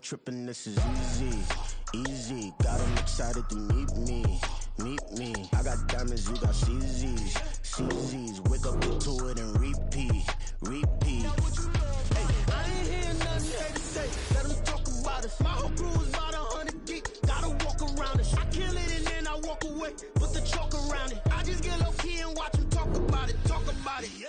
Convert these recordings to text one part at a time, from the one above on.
tripping, this is easy, easy. Got them excited to meet me. I got diamonds, you got CZs, CZs. Wake up into it and repeat. Hey, I ain't hear nothing they say. Let them talk about us. My whole crew is about 100 deep. Gotta walk around it. I kill it and then I walk away. Put the chalk around it. I just get low key and watch them talk about it. Yeah.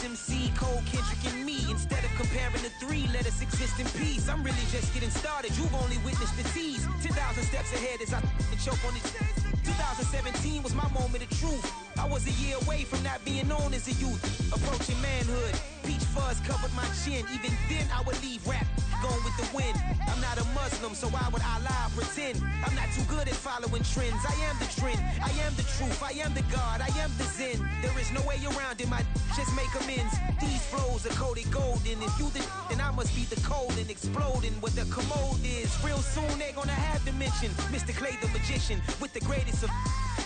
MC, Cole, Kendrick, and me. Instead of comparing the three, let us exist in peace. I'm really just getting started. You've only witnessed the tease. 10,000 steps ahead as I choke on it. 2017 was my moment of truth. I was a year away from not being known as a youth. Approaching manhood. Peach fuzz covered my chin. Even then, I would leave rap going with the wind. I'm not a Muslim, so why would I lie or pretend? I'm not too good at following trends. I am the trend. I am the truth. I am the God. I am the Zen. There is no way around it. Just make amends. These flows are coated golden. If you the then I must be the cold and exploding. What the commode is. Real soon they're gonna have to mention Mr. Clay the magician with the greatest of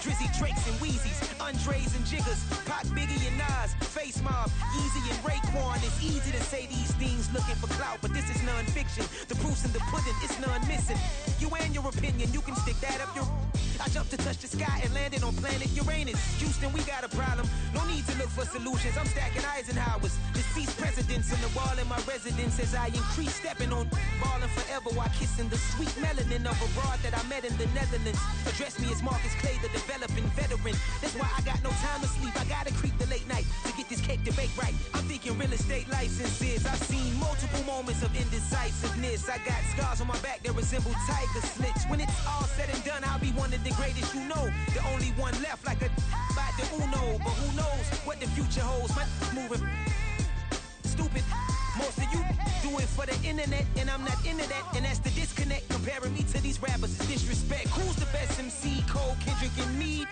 Drizzy, Drakes, and Wheezies, Andres and Jiggers, Pac, Biggie, and Nas, Face Mob, Easy and Raekwon. It's easy to say these things looking for clout, but this is non-fiction. The proof's in the pudding, it's none missing. You and your opinion, you can stick that up your... I jumped to touch the sky and landed on planet Uranus. Houston, we got a problem. No need to look for solutions. I'm stacking Eisenhowers. Deceased presidents in the wall in my residence as I increase stepping on ballin' forever while kissing the sweet melanin of a broad that I met in the Netherlands. Address me as Marcus Clay, the developing veteran. That's why I got no time to sleep. I gotta creep the late night to get this cake to bake right. I'm thinking real estate licenses. I've seen multiple moments of indecisiveness. I got scars on my back that resemble tiger slits. When it's all said and done, I'll be one of the greatest you know. The only one left like a by the Uno. But who knows what the future holds. My moving stupid. Most of you do it for the internet, and I'm not into that. And that's the disconnect. Comparing me to these rappers is disrespect. Who's the best MC? Cole, Kendrick, and me?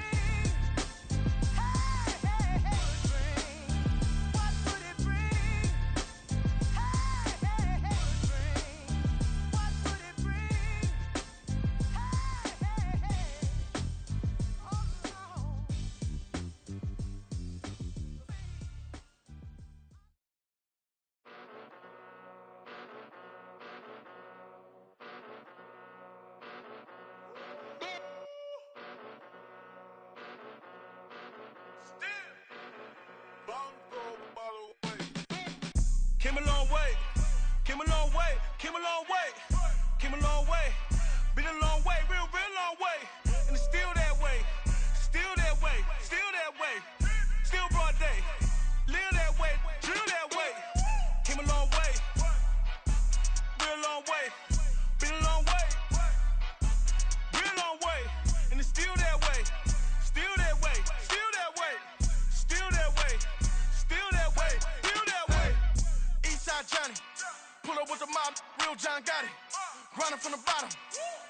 Came a long way, came a long way, came a long way, came a long way, been a long way, real long way, and it's still that way, still that way, still that way, still broad day, live that way, drill that way, came a long way, real long way, been a long way, real long way, and it's still that way, still that way, still that way, still that way, still that way, still that way. Eastside Johnny, pull up with the mob, real John Gotti, grinding from the bottom,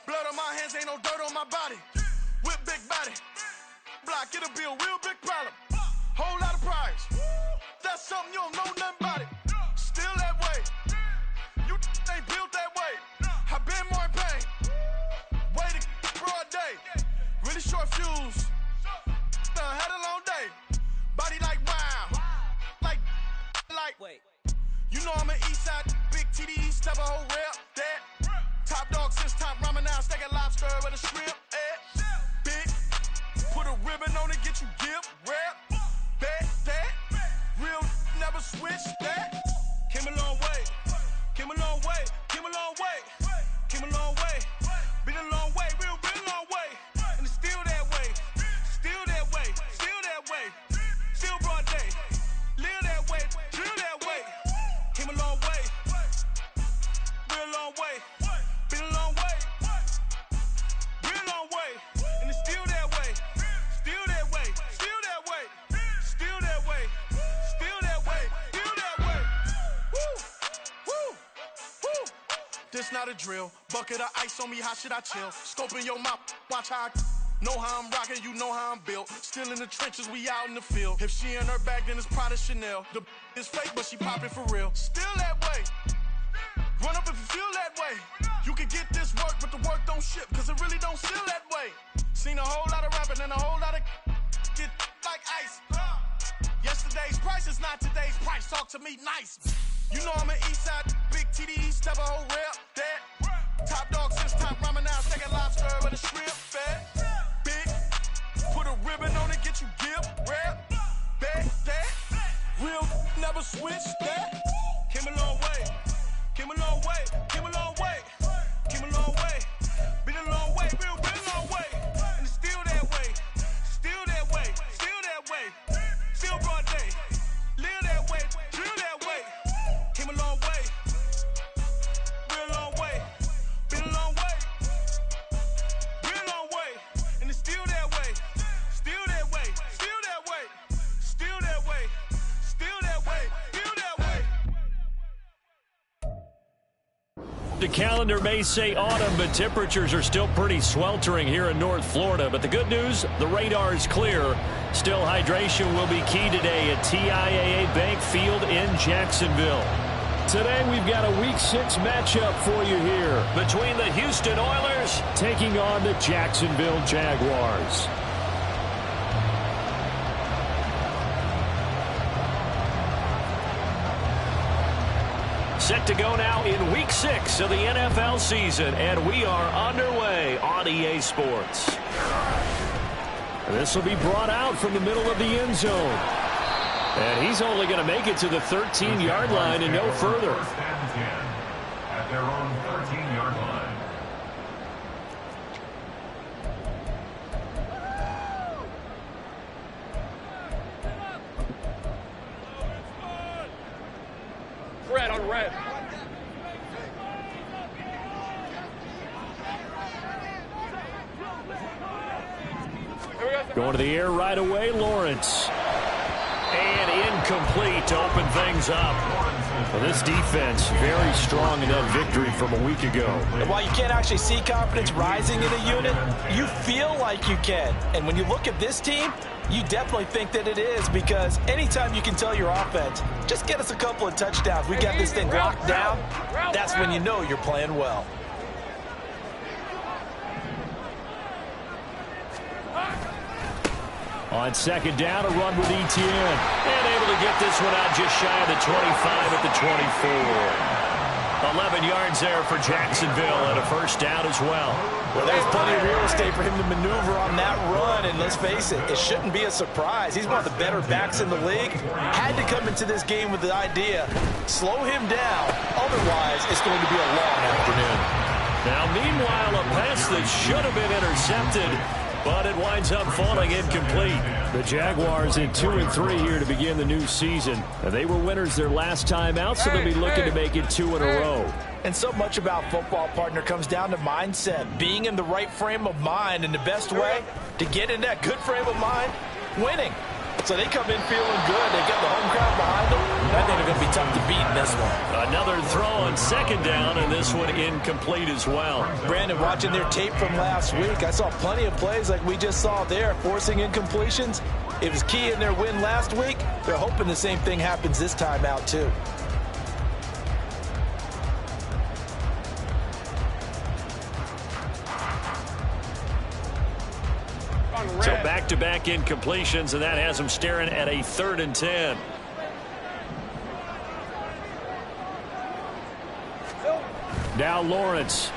blood on my hands, ain't no dirt on my body, whip big body, block, it'll be a real big problem, whole lot of prize, that's something you don't know nothing about it, still that way, you ain't built that way, I been more in pain, way to broad day, really short fuse, had a long day, body like wow, like, wait. You know I'm an Eastside, big TDE, step a whole rep, that. Top dog since top ramen now, stack a lobster with a shrimp, big. Put a ribbon on it, get you gift, rep, bet, that. Real never switch, that. Came a long way, came a long way, came a long way, came a long way. Been a long way, real long way. And it's still that way, still that way, still that way. Still broad day, live that way, drill that way. Came a long way, real long way, been a long way, real long way, and it's still that way, still that way, still that way, still that way, still that way, still that way. Woo, woo, woo. This not a drill, bucket of ice on me, how should I chill? Scope in your mouth, watch how I know how I'm rocking, you know how I'm built. Still in the trenches, we out in the field. If she in her bag, then it's Prada Chanel. The is fake, but she popping for real. Still that way. Run up if you feel that way. You can can get this work, but the work don't ship, cause it really don't feel that way. Seen a whole lot of rapping and a whole lot of get like ice. Yesterday's price is not today's price. Talk to me nice. You know I'm an Eastside big TD, step a whole rep. That top dog since top ramen now, second lobster with a shrimp fat. Big, put a ribbon on it, get you gift, rap, back that. Real never switch that. Came a long way, came a long way, came a long way, came a long way. Been a long way, real long way. And it's still that way, still that way, still that way. Still broad day, live that way, drill that way. Came a long way, real long way. Been a long way, real long way. And it's still that way, still that way, still that way, still that way, still that way, still that way. The calendar may say autumn, but temperatures are still pretty sweltering here in North Florida. But the good news, the radar is clear. Still, hydration will be key today at TIAA Bank Field in Jacksonville. Today, we've got a Week 6 matchup for you here between the Houston Oilers taking on the Jacksonville Jaguars. Set to go now in Week 6 of the NFL season, and we are underway on EA Sports. This will be brought out from the middle of the end zone. And he's only going to make it to the 13-yard line and no further. First and 10 at their own 13-yard line. Red on red. Going to the air right away, Lawrence. And incomplete to open things up. Well, this defense very strong in that victory from a week ago. And while you can't actually see confidence rising in a unit, you feel like you can. And when you look at this team, you definitely think that it is, because anytime you can tell your offense, just get us a couple of touchdowns, we got this thing locked down, that's when you know you're playing well. On second down, a run with Etienne. And able to get this one out just shy of the 25 at the 24. 11 yards there for Jacksonville and a first down as well. Well, there's plenty of real estate for him to maneuver on that run, and let's face it, it shouldn't be a surprise. He's one of the better backs in the league. Had to come into this game with the idea, slow him down, otherwise it's going to be a long afternoon. Now, meanwhile, a pass that should have been intercepted, but it winds up falling incomplete. The Jaguars in 2-3 here to begin the new season. They were winners their last time out, so they'll be looking to make it 2 in a row. And so much about football, partner, comes down to mindset. Being in the right frame of mind, and the best way to get in that good frame of mind, winning. So they come in feeling good. They get the home crowd behind them. I think they're going to be tough to beat in this one. Another throw on second down, and this one incomplete as well. Brandon, watching their tape from last week, I saw plenty of plays like we just saw there, forcing incompletions. It was key in their win last week. They're hoping the same thing happens this time out, too. So back-to-back incompletions, and that has them staring at a 3rd and 10. Now Lawrence.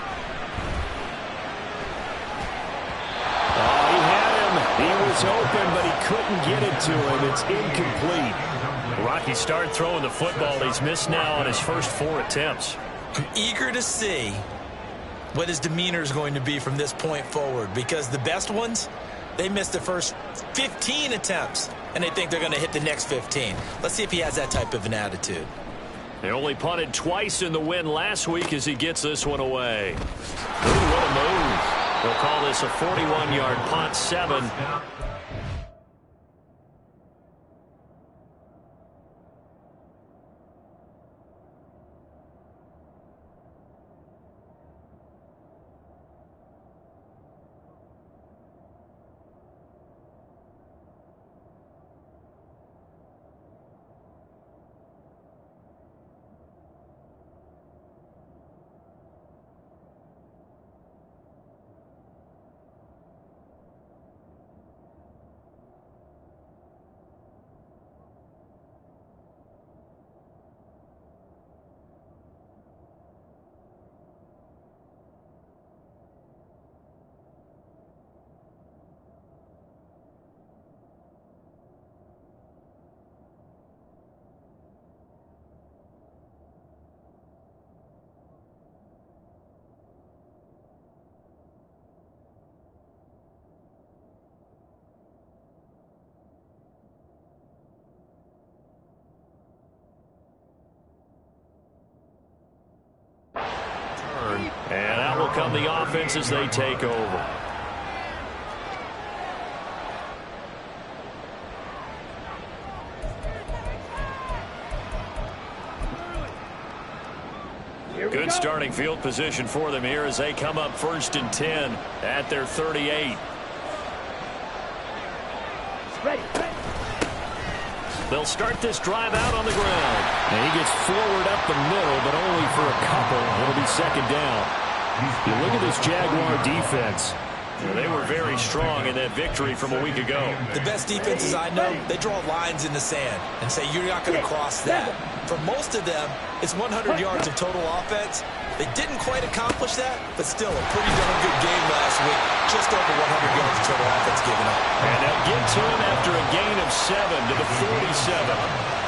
Oh, he had him. He was open, but he couldn't get it to him. It's incomplete. Rocky started throwing the football. He's missed now on his first 4 attempts. I'm eager to see what his demeanor is going to be from this point forward, because the best ones, they missed the first 15 attempts, and they think they're going to hit the next 15. Let's see if he has that type of an attitude. They only punted twice in the win last week as he gets this one away. Ooh, what a move. They'll call this a 41-yard punt, 7. will come the offense as they take over. Good starting field position for them here as they come up 1st and 10 at their 38. They'll start this drive out on the ground. And he gets forward up the middle, but only for a couple. It'll be 2nd down. You look at this Jaguar defense. They were very strong in that victory from a week ago. The best defenses I know, they draw lines in the sand and say you're not going to cross that. For most of them, it's 100 yards of total offense. They didn't quite accomplish that, but still a pretty darn good game last week. Just over 100 yards of total offense given up. And they'll get to him after a gain of 7 to the 47.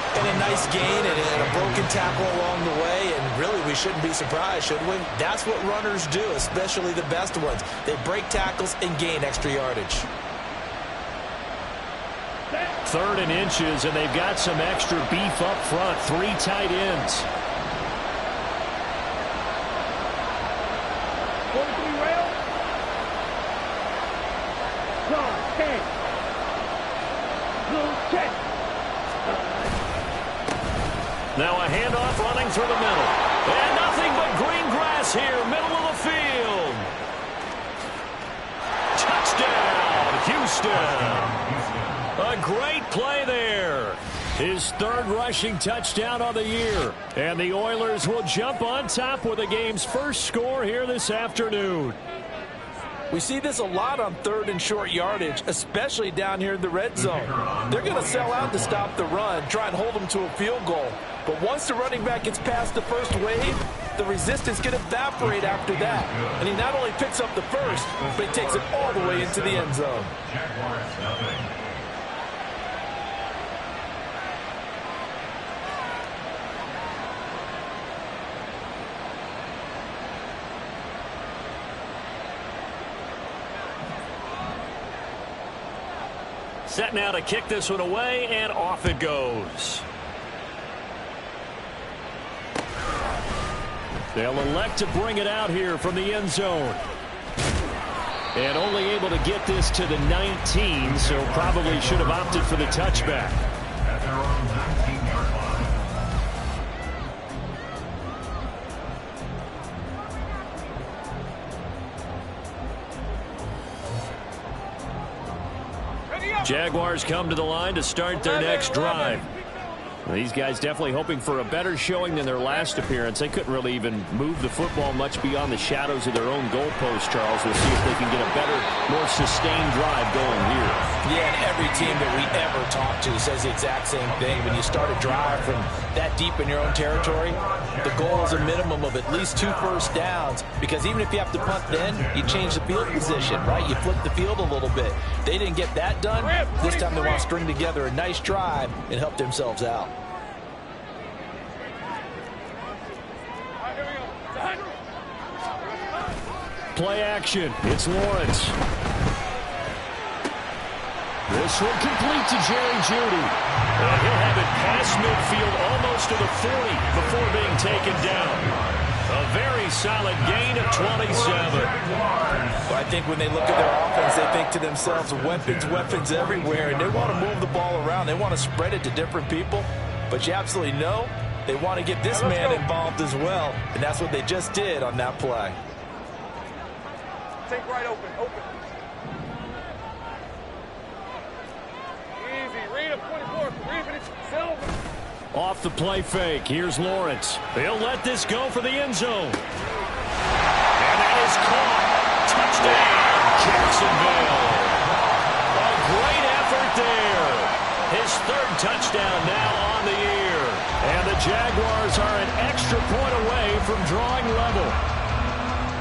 And a nice gain and a broken tackle along the way, and really we shouldn't be surprised, should we? That's what runners do, especially the best ones. They break tackles and gain extra yardage. 3rd and inches, and they've got some extra beef up front. 3 tight ends. Now a handoff running through the middle. And nothing but green grass here, middle of the field. Touchdown, Houston. A great play there. His 3rd rushing touchdown of the year. And the Oilers will jump on top with the game's first score here this afternoon. We see this a lot on 3rd and short yardage, especially down here in the red zone. They're going to sell out to stop the run, try and hold them to a field goal. But once the running back gets past the first wave, the resistance can evaporate after that. And he not only picks up the first, but he takes it all the way into the end zone. Set now to kick this one away, and off it goes. They'll elect to bring it out here from the end zone. And only able to get this to the 19, so probably should have opted for the touchback. At their own 19-yard line. Jaguars come to the line to start their next drive. These guys definitely hoping for a better showing than their last appearance. They couldn't really even move the football much beyond the shadows of their own goalpost, Charles. We'll see if they can get a better, more sustained drive going here. Yeah, and every team that we ever talk to says the exact same thing. When you start a drive from that deep in your own territory, the goal is a minimum of at least 2 first downs, because even if you have to punt then, you change the field position, right? You flip the field a little bit. They didn't get that done. This time they want to string together a nice drive and help themselves out. Play action. It's Lawrence. This one complete to Jerry Jeudy. And he'll have it past midfield almost to the 40 before being taken down. A very solid gain of 27. Well, I think when they look at their offense, they think to themselves, weapons, weapons everywhere, and they want to move the ball around. They want to spread it to different people. But you absolutely know they want to get this man involved as well, and that's what they just did on that play. Take right open, open. Easy, read him, 24, read him, it's Silver. Off the play fake, here's Lawrence. He'll let this go for the end zone. And that is caught. Touchdown, Jacksonville. A great effort there. His 3rd touchdown now on the year. And the Jaguars are an extra point away from drawing level.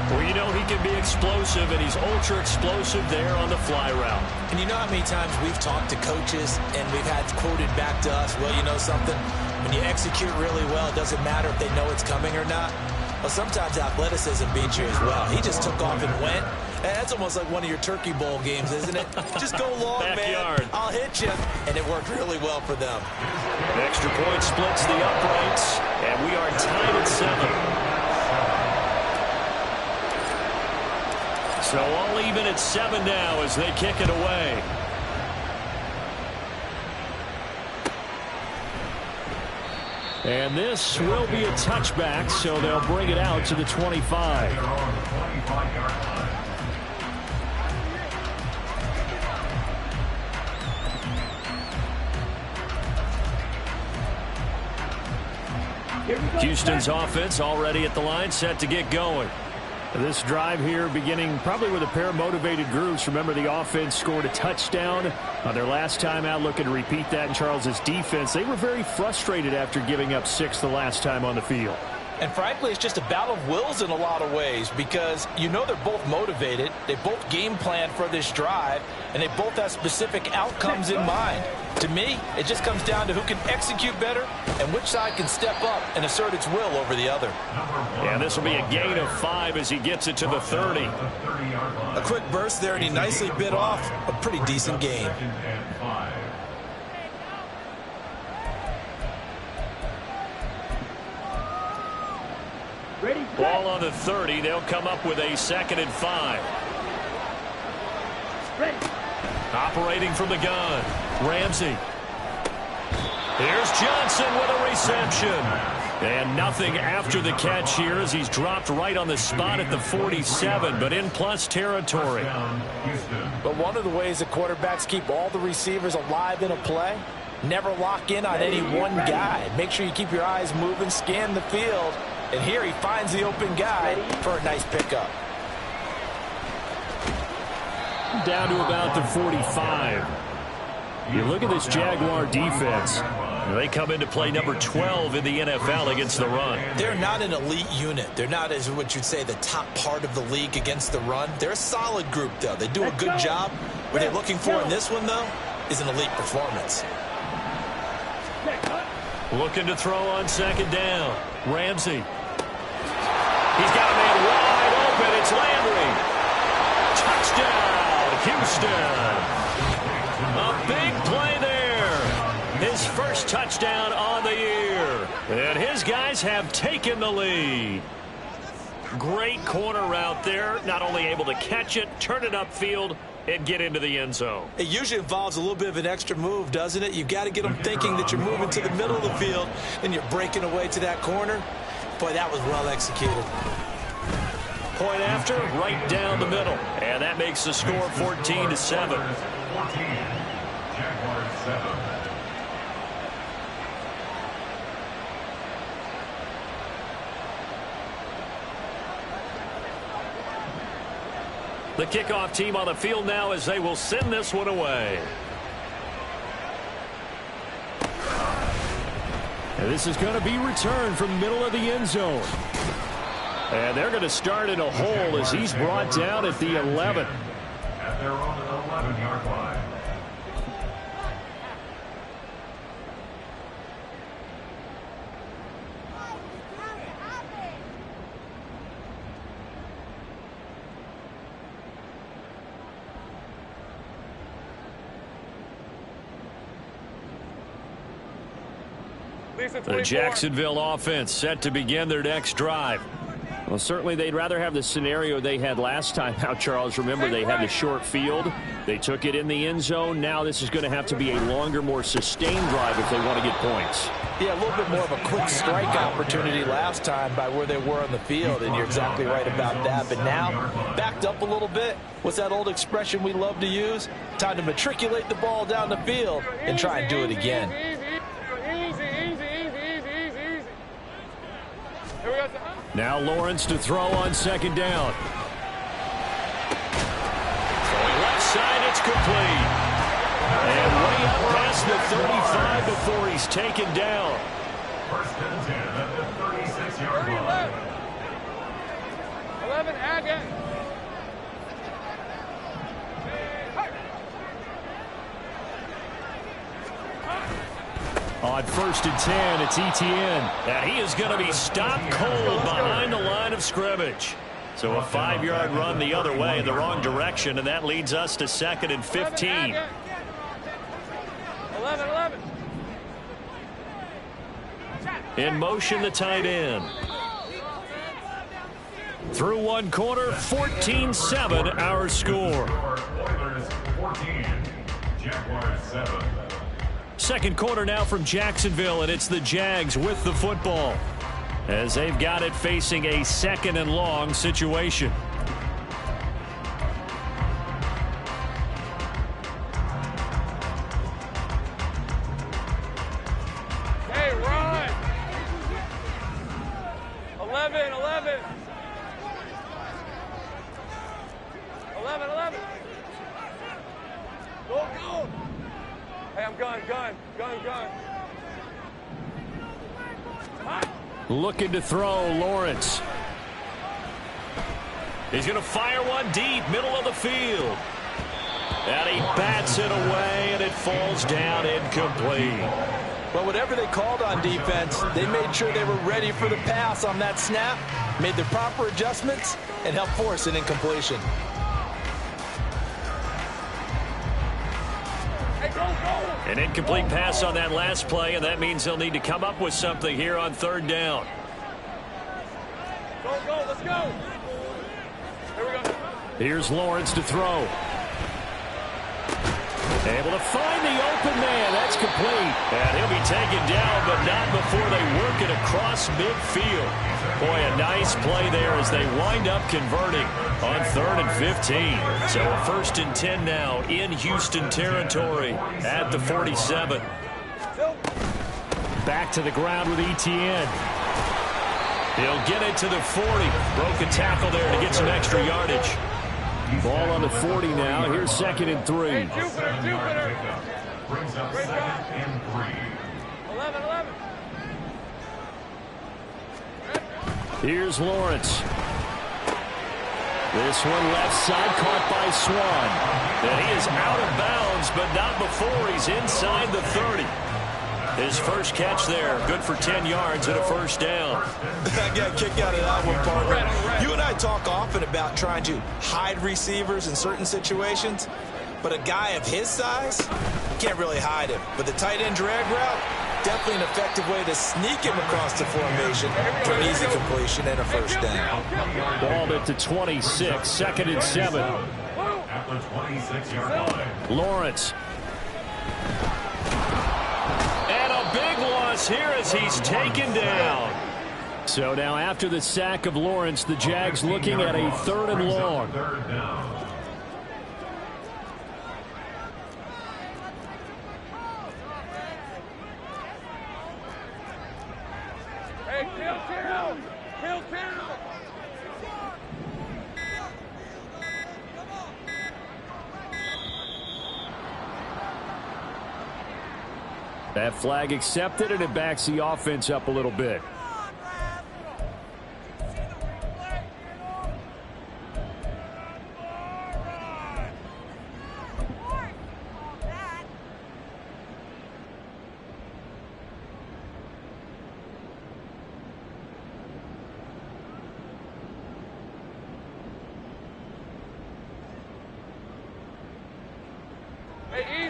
Well, you know he can be explosive, and he's ultra-explosive there on the fly route. And you know how many times we've talked to coaches, and we've had quoted back to us, well, you know something? When you execute really well, it doesn't matter if they know it's coming or not. Well, sometimes athleticism beats you as well. He just took off and went. And that's almost like one of your Turkey Bowl games, isn't it? Just go long, Backyard. man. I'll hit you. And it worked really well for them. An extra point splits the uprights, and we are tied at 7. So all even at 7 now as they kick it away. And this will be a touchback, so they'll bring it out to the 25. Houston's offense already at the line, set to get going. This drive here beginning probably with a pair of motivated groups. Remember, the offense scored a touchdown on their last time out, looking to repeat that in Charles's defense. They were very frustrated after giving up 6 the last time on the field. And frankly, it's just a battle of wills in a lot of ways because you know they're both motivated. They both game plan for this drive, and they both have specific outcomes in mind. To me, it just comes down to who can execute better and which side can step up and assert its will over the other. Yeah, this will be a gain of 5 as he gets it to the 30. A quick burst there, and he nicely bit off a pretty decent gain. Ball on the 30. They'll come up with a 2nd and 5. Operating from the gun. Ramsey. Here's Johnson with a reception. And nothing after the catch here as he's dropped right on the spot at the 47, but in plus territory. But one of the ways that quarterbacks keep all the receivers alive in a play, never lock in on any one guy. Make sure you keep your eyes moving, scan the field. And here he finds the open guy for a nice pickup. Down to about the 45. You look at this Jaguar defense. They come into play number 12 in the NFL against the run. They're not an elite unit. They're not, as what you'd say, the top part of the league against the run. They're a solid group, though. They do a good job. What they're looking for in this one, though, is an elite performance. Looking to throw on 2nd down. Ramsey. He's got a man wide open. It's Landry. Touchdown, Houston. A big play there. His first touchdown on the year. And his guys have taken the lead. Great corner route there. Not only able to catch it, turn it upfield, and get into the end zone. It usually involves a little bit of an extra move, doesn't it? You've got to get them thinking that you're moving to the middle of the field and you're breaking away to that corner. Boy, that was well executed. Point after, right down the middle. And that makes the score 14-7. 14, Jaguars 7. The kickoff team on the field now as they will send this one away. And this is going to be returned from the middle of the end zone. And they're going to start in a hole as he's brought down at the 11. At their own 11-yard line. The Jacksonville offense set to begin their next drive. Well, certainly they'd rather have the scenario they had last time out, Charles. Remember, they had the short field. They took it in the end zone. Now this is going to have to be a longer, more sustained drive if they want to get points. Yeah, a little bit more of a quick strike opportunity last time by where they were on the field, and you're exactly right about that. But now, backed up a little bit. What's that old expression we love to use? Time to matriculate the ball down the field and try and do it again. Now Lawrence to throw on 2nd down. Throwing left side, it's complete. And way up past the 35 before he's taken down. 1st and 10 at the 36-yard line. 11, Agate. On 1st and 10, it's Etienne. And he is going to be stopped cold behind the line of scrimmage. So a 5-yard run the other way in the wrong direction, and that leads us to 2nd and 15. 11. In motion, the tight end. Through one quarter, 14-7 our score. Oilers 14, Jaguars 7. Second quarter now from Jacksonville, and it's the Jags with the football as they've got it facing a 2nd and long situation. Hey, run! 11. 11. Go! Hey, I'm gun. Looking to throw, Lawrence. He's going to fire one deep, middle of the field. And he bats it away, and it falls down incomplete. But whatever they called on defense, they made sure they were ready for the pass on that snap, made the proper adjustments, and helped force an incompletion. An incomplete pass on that last play, and that means they'll need to come up with something here on 3rd down. Go, let's go. Here we go. Here's Lawrence to throw. Able to find the open man. That's complete. And he'll be taken down, but not before they work it across midfield. Boy, a nice play there as they wind up converting on 3rd and 15. So a 1st and 10 now in Houston territory at the 47. Back to the ground with Etienne. He'll get it to the 40. Broke a tackle there to get some extra yardage. Ball on the 40 now. Here's 2nd and 3. Hey, Jupiter. Brings up 2nd and 3. 11. Here's Lawrence. This one left side caught by Swan. And he is out of bounds, but not before he's inside the 30. His first catch there, good for 10 yards and a 1st down. I got a kick out of that one, partner. You and I talk often about trying to hide receivers in certain situations, but a guy of his size, can't really hide him. But the tight end drag route, definitely an effective way to sneak him across the formation for an easy completion and a 1st down. Ball at the 26, 2nd and 7. At the 26-yard line. Lawrence. And a big loss here as he's taken down. So now after the sack of Lawrence, the Jags looking at a 3rd and long. 3rd down. Hey, kill. That flag accepted, and it backs the offense up a little bit.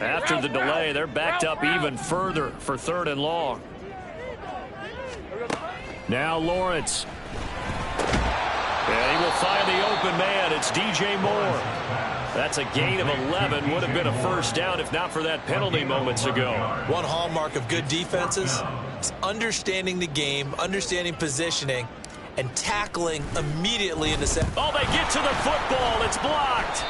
After the delay, they're backed up even further for 3rd and long. Now Lawrence. And he will find the open man. It's DJ Moore. That's a gain of 11. Would have been a 1st down if not for that penalty moments ago. One hallmark of good defenses is understanding the game, understanding positioning, and tackling immediately in the set. Oh, they get to the football. It's blocked.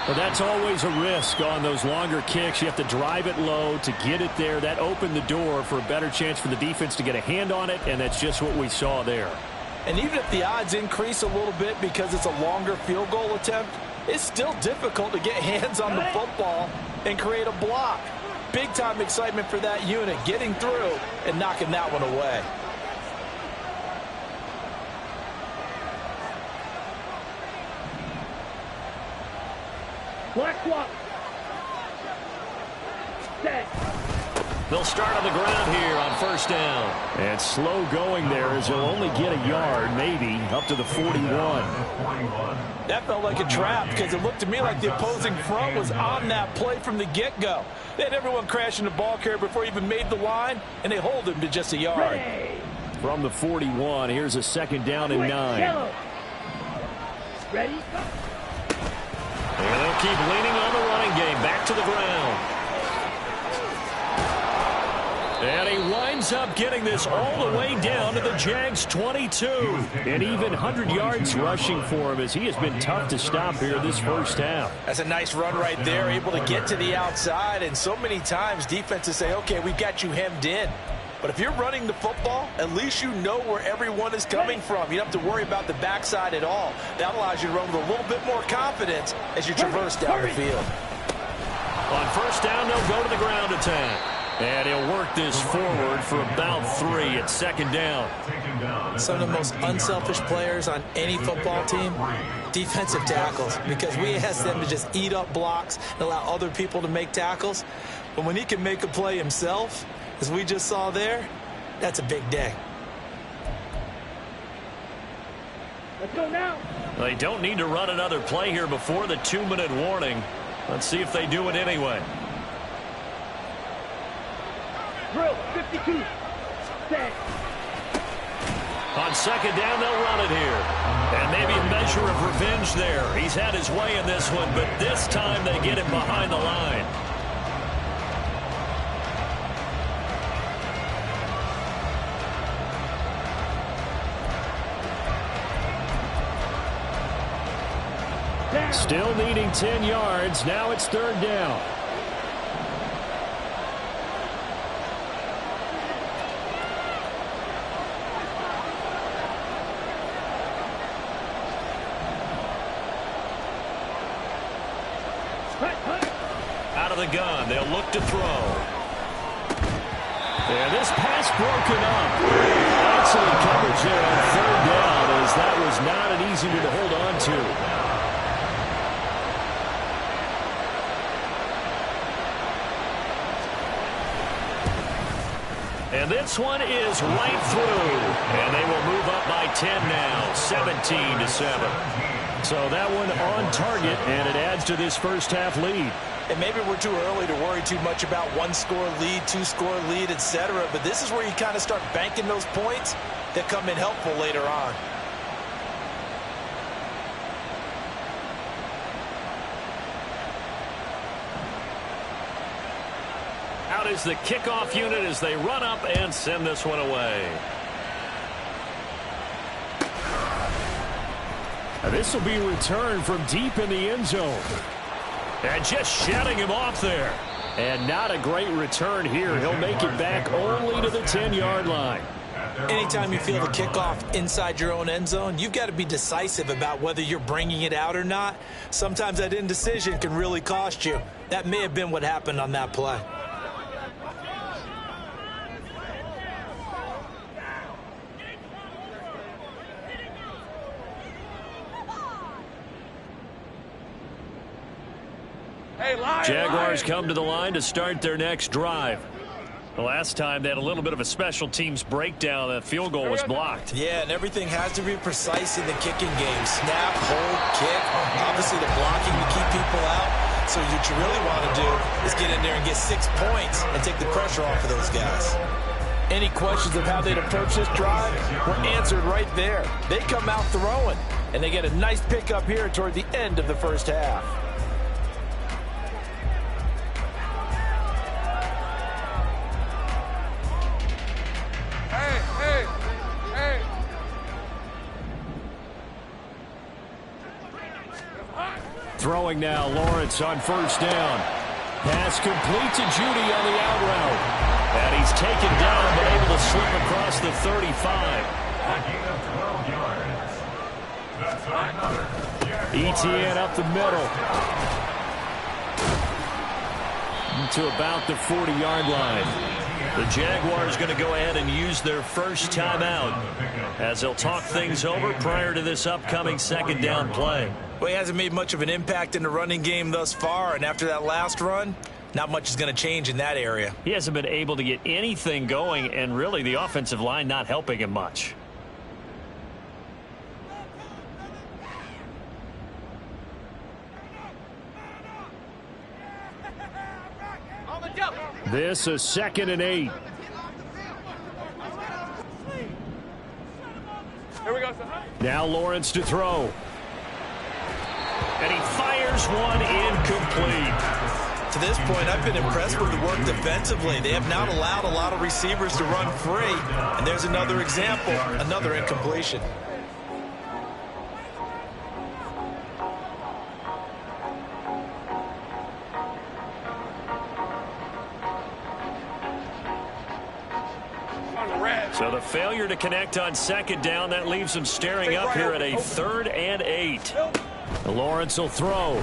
Well, that's always a risk on those longer kicks. You have to drive it low to get it there. That opened the door for a better chance for the defense to get a hand on it, and that's just what we saw there. And even if the odds increase a little bit because it's a longer field goal attempt, it's still difficult to get hands on the football and create a block. Big-time excitement for that unit, getting through and knocking that one away. Black swap. Set. They'll start on the ground here on 1st down. And slow going there as they'll only get a yard, maybe, up to the 41. That felt like a trap because it looked to me like the opposing front was on that play from the get-go. They had everyone crashing the ball carrier before he even made the line, and they hold him to just a yard. From the 41, here's a 2nd down and 9. Ready? And they'll keep leaning on the running game. Back to the ground. And he winds up getting this all the way down to the Jags' 22. And even 100 yards rushing for him, as he has been tough to stop here this first half. That's a nice run right there, able to get to the outside. And so many times defenses say, okay, we've got you hemmed in. But if you're running the football, at least you know where everyone is coming from. You don't have to worry about the backside at all. That allows you to run with a little bit more confidence as you traverse down the field. On first down, they'll go to the ground attack. And he'll work this forward for about 3 at second down. Some of the most unselfish players on any football team, defensive tackles, because we ask them to just eat up blocks and allow other people to make tackles. But when he can make a play himself, as we just saw there, that's a big day. Let's go now. They don't need to run another play here before the 2-minute warning. Let's see if they do it anyway. Drill, 52. Set. On second down, they'll run it here. And maybe a measure of revenge there. He's had his way in this one, but this time they get him behind the line. Still needing 10 yards. Now it's third down. Out of the gun, they'll look to throw. And this pass broken up. Excellent coverage there on third down, as that was not an easy one to hold on to. And this one is right through. And they will move up by 10 now, 17-7. So that one on target, and it adds to this first half lead. And maybe we're too early to worry too much about 1-score lead, 2-score lead, etc. But this is where you kind of start banking those points that come in helpful later on. Out is the kickoff unit as they run up and send this one away. This will be returned from deep in the end zone. And just shutting him off there. And not a great return here. He'll make it back only to the 10-yard line. Anytime you feel the kickoff inside your own end zone, you've got to be decisive about whether you're bringing it out or not. Sometimes that indecision can really cost you. That may have been what happened on that play. Jaguars come to the line to start their next drive. The last time they had a little bit of a special teams breakdown. That field goal was blocked. Yeah, and everything has to be precise in the kicking game. Snap, hold, kick. Obviously the blocking to keep people out. So what you really want to do is get in there and get 6 points and take the pressure off of those guys. Any questions of how they'd approach this drive were answered right there. They come out throwing, and they get a nice pickup here toward the end of the first half. Throwing now, Lawrence on first down. Pass complete to Judy on the out route. And he's taken down, but able to slip across the 35. ETN up the middle. To about the 40-yard line. The Jaguars going to go ahead and use their first timeout as they'll talk things over prior to this upcoming second down play. Well, he hasn't made much of an impact in the running game thus far, and after that last run, not much is going to change in that area. He hasn't been able to get anything going, and really the offensive line not helping him much. This is 2nd and 8. Here we go, son. Now Lawrence to throw. And he fires one incomplete. To this point, I've been impressed with the work defensively. They have not allowed a lot of receivers to run free. And there's another example, another incompletion. So the failure to connect on second down, that leaves them staring up here at a 3rd and 8. Lawrence will throw.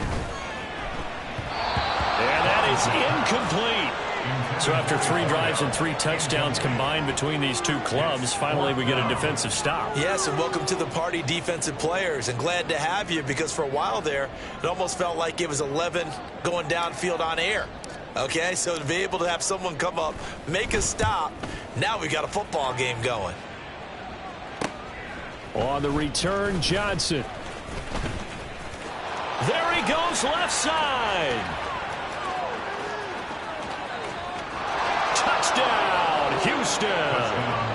And that is incomplete. So after 3 drives and 3 touchdowns combined between these two clubs, finally we get a defensive stop. Yes, and welcome to the party, defensive players. And glad to have you, because for a while there, it almost felt like it was 11 going downfield on air. Okay, so to be able to have someone come up, make a stop, now we got a football game going. On the return, Johnson. There he goes, left side. Touchdown, Houston.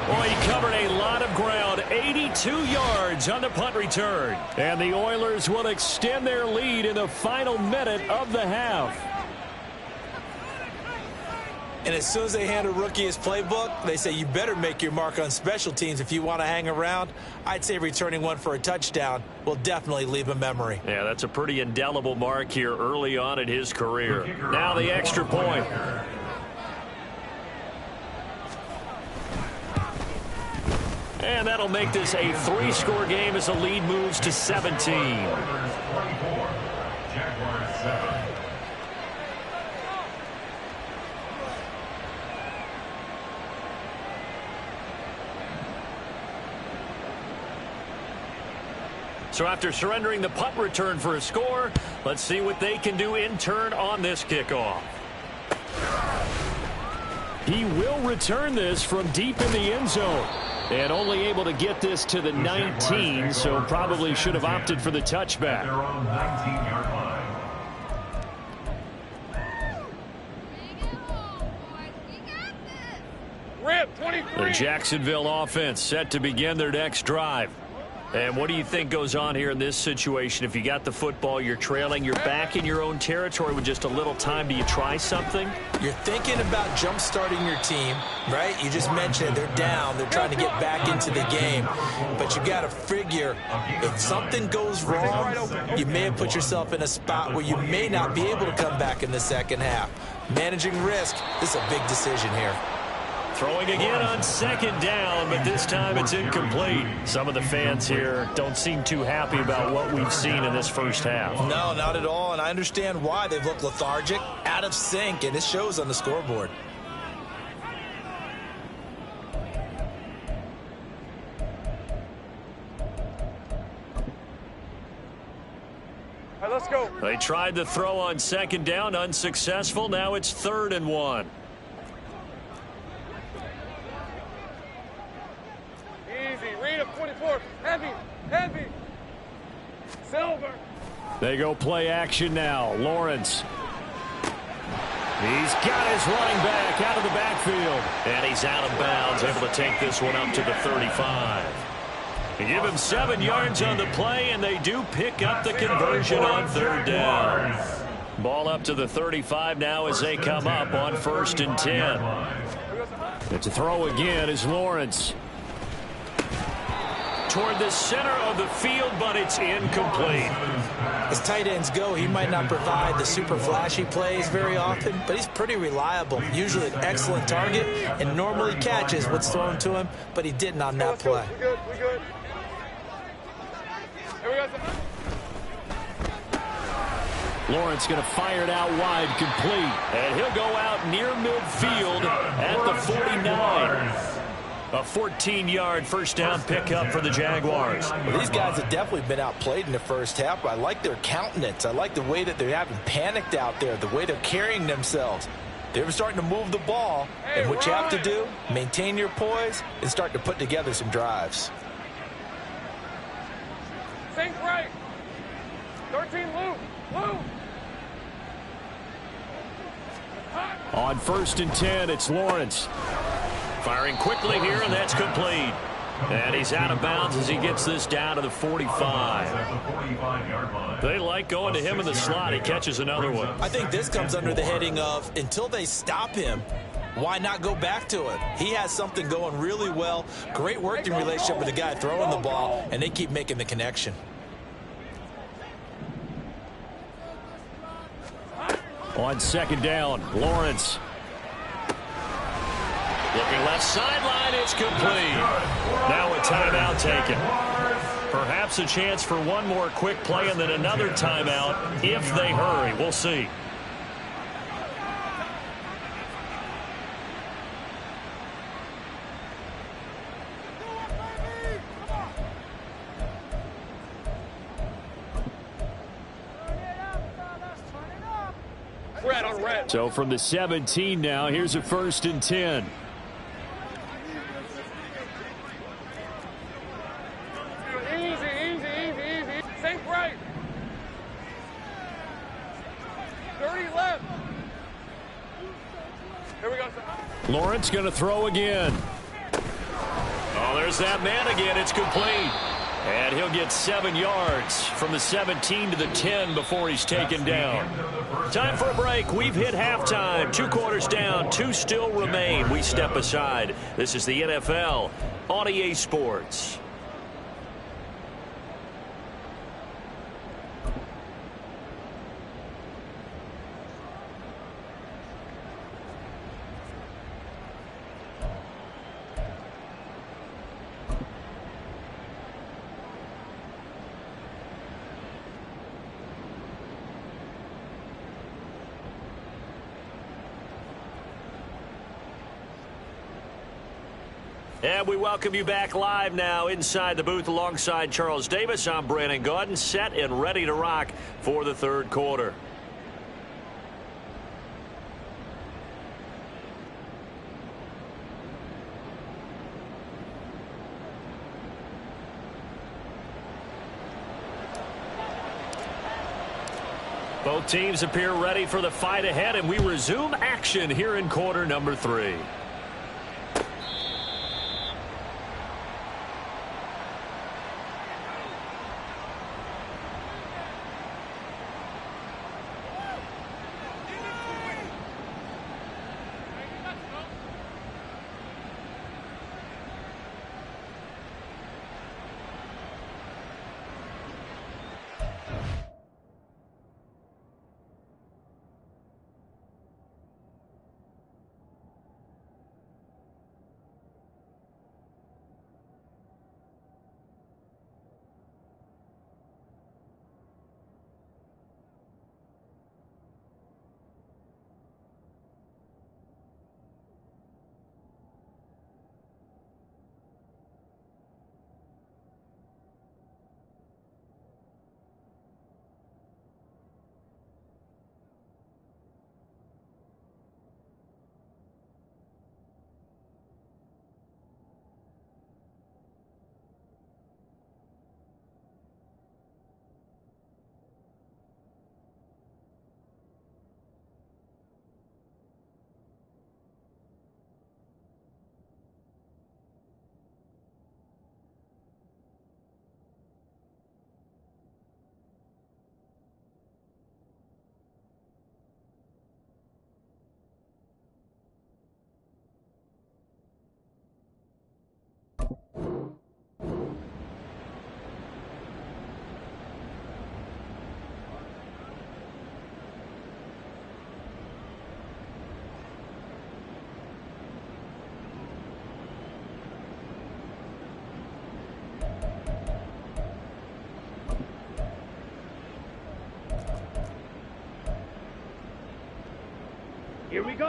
Boy, he covered a lot of ground, 82 yards on the punt return. And the Oilers will extend their lead in the final minute of the half. And as soon as they hand a rookie his playbook, they say you better make your mark on special teams if you want to hang around. I'd say returning one for a touchdown will definitely leave a memory. Yeah, that's a pretty indelible mark here early on in his career. Now the extra point. And that'll make this a 3-score game as the lead moves to 17. 24, Jaguars 7. So after surrendering the punt return for a score, let's see what they can do in turn on this kickoff. He will return this from deep in the end zone. And only able to get this to the 19, so probably should have opted for the touchback. Their own 19-yard line. Rip, 23. The Jacksonville offense set to begin their next drive. And what do you think goes on here in this situation? If you got the football, you're trailing, you're back in your own territory with just a little time. Do you try something? You're thinking about jump-starting your team, right? You just mentioned they're down. They're trying to get back into the game. But you got to figure if something goes wrong, you may have put yourself in a spot where you may not be able to come back in the second half. Managing risk, this is a big decision here. Throwing again on second down, but this time it's incomplete. Some of the fans here don't seem too happy about what we've seen in this first half. No, not at all, and I understand why. They've looked lethargic, out of sync, and it shows on the scoreboard. All right, let's go. They tried the throw on second down, unsuccessful. Now it's 3rd and 1. Easy. Read up 24. Heavy. Heavy. Silver. They go play action now. Lawrence. He's got his running back out of the backfield. And he's out of bounds, able to take this one up to the 35. They give him 7 yards on the play, and they do pick up the conversion on 3rd down. Ball up to the 35 now as they come up on 1st and 10. It's a throw again is Lawrence. Toward the center of the field, but it's incomplete. As tight ends go, he might not provide the super flashy plays very often, but he's pretty reliable. Usually an excellent target and normally catches what's thrown to him, but he didn't on that play. We good. We good. Here we go. Lawrence going to fire it out wide, complete. And he'll go out near midfield at the 49. A 14-yard first down pickup for the Jaguars. Well, these guys have definitely been outplayed in the first half, but I like their countenance. I like the way that they haven't panicked out there, the way they're carrying themselves. They're starting to move the ball, and what you have to do, maintain your poise and start to put together some drives. Sink right. 13 loop. Loop. On 1st and 10, it's Lawrence. Firing quickly here, and that's complete. And he's out of bounds as he gets this down to the 45. They like going to him in the slot. He catches another one. I think this comes under the heading of until they stop him, why not go back to it? He has something going really well. Great working relationship with the guy throwing the ball, and they keep making the connection. On second down, Lawrence. Looking left sideline, it's complete. Now a timeout taken. Perhaps a chance for one more quick play and then another timeout if they hurry. We'll see. Red on red. So from the 17 now, here's a 1st and 10. Easy. Think right. 30 left. Here we go. Lawrence going to throw again. Oh, there's that man again. It's complete. And he'll get 7 yards from the 17 to the 10 before he's taken down. Time for a break. We've hit halftime. 2 quarters down. 2 still remain. We step aside. This is the NFL on EA Sports. And we welcome you back live now inside the booth alongside Charles Davis. I'm Brandon Gaudin, set and ready to rock for the 3rd quarter. Both teams appear ready for the fight ahead, and we resume action here in quarter number 3.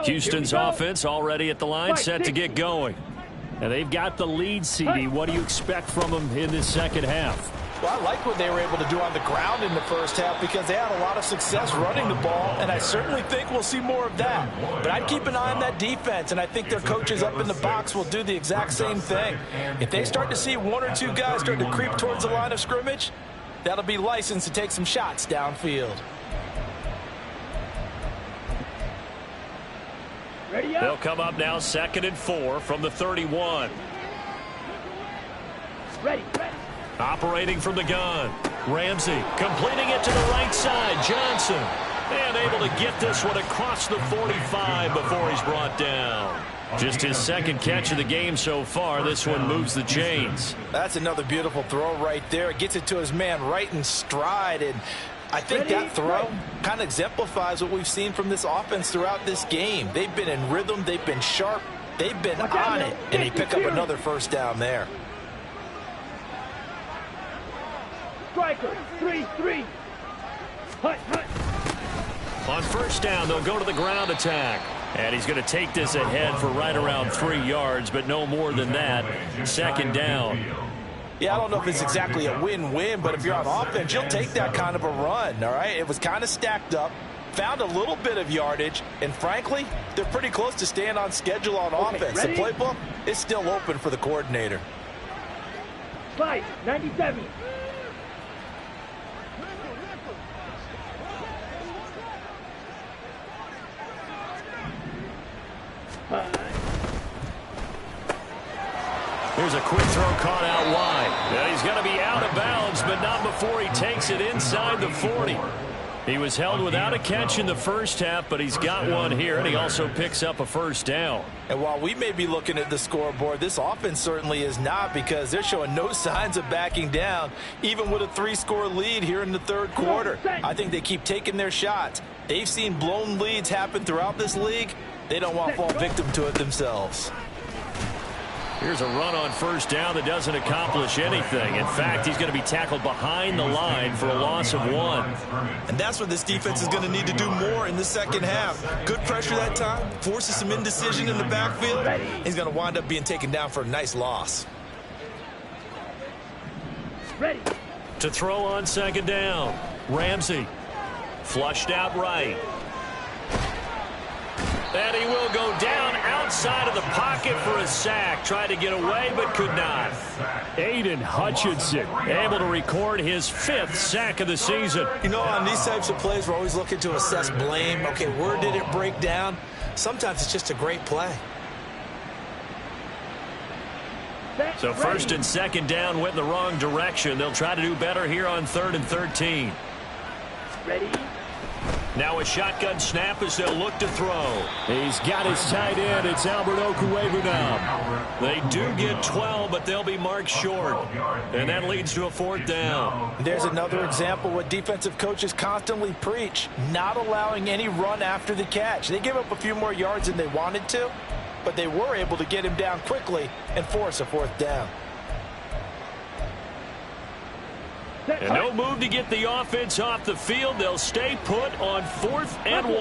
Houston's offense already at the line, set to get going. And they've got the lead, CD. What do you expect from them in this second half? Well, I like what they were able to do on the ground in the first half because they had a lot of success running the ball, and I certainly think we'll see more of that. But I'd keep an eye on that defense, and I think their coaches up in the box will do the exact same thing. If they start to see 1 or 2 guys start to creep towards the line of scrimmage, that'll be licensed to take some shots downfield. They'll come up now 2nd and 4 from the 31. Operating from the gun. Ramsey completing it to the right side. Johnson. And able to get this one across the 45 before he's brought down. Just his second catch of the game so far. This one moves the chains. That's another beautiful throw right there. It gets it to his man right in stride. And I think that throw kind of exemplifies what we've seen from this offense throughout this game. They've been in rhythm. They've been sharp. They've been on it. And they pick up another first down there. Striker, 3-3. Hut. On first down, they'll go to the ground attack. And he's going to take this ahead for right around 3 yards, but no more than that. Second down. Yeah, I don't know if it's exactly a win-win, but if you're on offense, you'll take that kind of a run, all right? It was kind of stacked up, found a little bit of yardage, and frankly, they're pretty close to staying on schedule on offense. The playbook is still open for the coordinator. 97. Here's a quick throw caught out wide. And he's going to be out of bounds, but not before he takes it inside the 40. He was held without a catch in the first half, but he's got one here, and he also picks up a first down. And while we may be looking at the scoreboard, this offense certainly is not, because they're showing no signs of backing down, even with a 3-score lead here in the third quarter. I think they keep taking their shots. They've seen blown leads happen throughout this league. They don't want to fall victim to it themselves. Here's a run on first down that doesn't accomplish anything. In fact, he's going to be tackled behind the line for a loss of 1. And that's what this defense is going to need to do more in the second half. Good pressure that time, forces some indecision in the backfield. He's going to wind up being taken down for a nice loss. To throw on second down, Ramsey. Flushed out right. And he will go down outside of the pocket for a sack. Tried to get away, but could not. Aiden Hutchinson able to record his 5th sack of the season. You know, on these types of plays, we're always looking to assess blame. Okay, where did it break down? Sometimes it's just a great play. So first and second down went in the wrong direction. They'll try to do better here on 3rd and 13. Ready? Now a shotgun snap as they'll look to throw. He's got his tight end. It's Albert Okuebu now. They do get 12, but they'll be marked short. And that leads to a 4th down. There's another example what defensive coaches constantly preach, not allowing any run after the catch. They give up a few more yards than they wanted to, but they were able to get him down quickly and force a 4th down. And no move to get the offense off the field. They'll stay put on 4th and 1.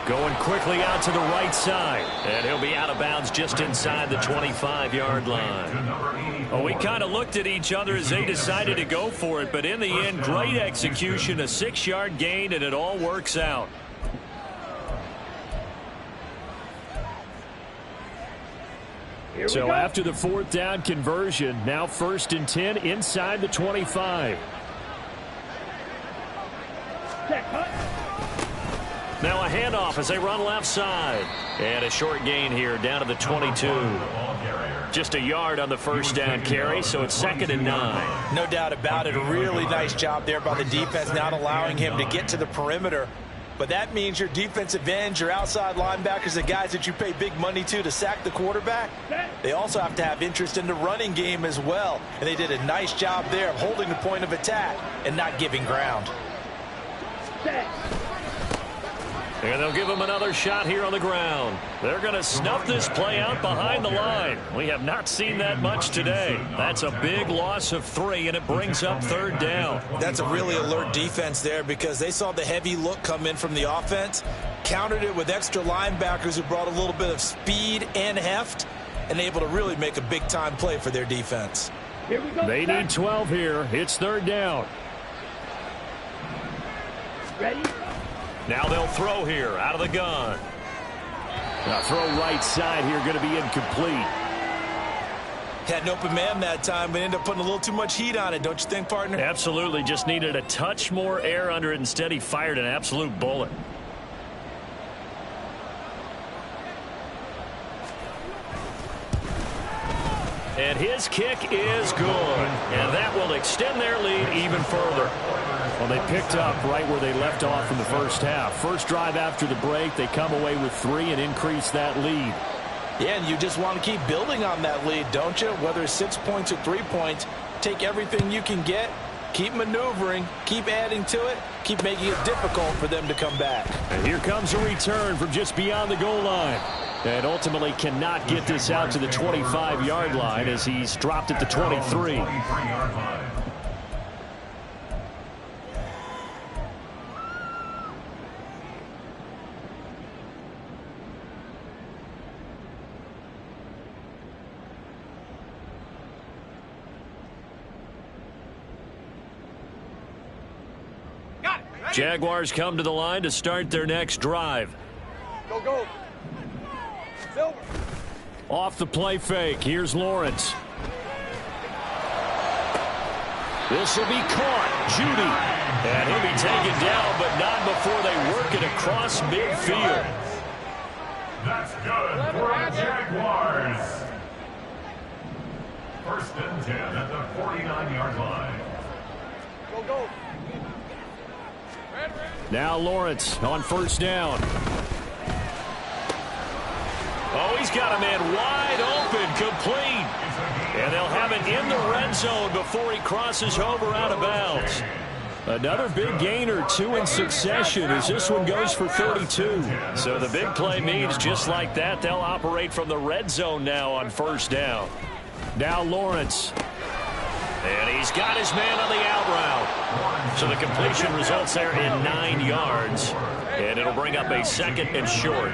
Going quickly out to the right side. And he'll be out of bounds just inside the 25-yard line. Well, we kind of looked at each other as they decided to go for it. But in the end, great execution, a 6-yard gain, and it all works out. So after the 4th down conversion, now 1st and 10 inside the 25. Now a handoff as they run left side. And a short gain here down to the 22. Just a yard on the first down carry, so it's 2nd and 9. No doubt about it. A really nice job there by the defense, not allowing him to get to the perimeter. But that means your defensive ends, your outside linebackers, the guys that you pay big money to sack the quarterback, they also have to have interest in the running game as well. And they did a nice job there of holding the point of attack and not giving ground. And they'll give him another shot here on the ground. They're going to snuff this play out behind the line. We have not seen that much today. That's a big loss of 3, and it brings up 3rd down. That's a really alert defense there, because they saw the heavy look come in from the offense, countered it with extra linebackers who brought a little bit of speed and heft, and able to really make a big-time play for their defense. Here we go. They need 12 here. It's 3rd down. Ready? Now they'll throw here out of the gun. Now throw right side here, going to be incomplete. Had an open man that time, but ended up putting a little too much heat on it, don't you think, partner? Absolutely. Just needed a touch more air under it. Instead, he fired an absolute bullet. And his kick is good. And that will extend their lead even further. Well, they picked up right where they left off in the first half. First drive after the break, they come away with 3 and increase that lead. Yeah, and you just want to keep building on that lead, don't you? Whether it's 6 points or 3 points, take everything you can get, keep maneuvering, keep adding to it, keep making it difficult for them to come back. And here comes a return from just beyond the goal line. And ultimately cannot get this out to the 25-yard line as he's dropped at the 23. Jaguars come to the line to start their next drive. Go, go. Silver. Off the play fake. Here's Lawrence. This will be caught. Judy. And he'll be taken down, but not before they work it across midfield. That's good for the Jaguars. First and 10 at the 49-yard line. Go, go. Now Lawrence on first down. Oh, he's got a man wide open, complete. And they'll have it in the red zone before he crosses over out of bounds. Another big gain or 2 in succession as this one goes for 32. So the big play means just like that, they'll operate from the red zone now on first down. Now Lawrence. And he's got his man on the out route. So the completion results there in 9 yards. And it'll bring up a second and short.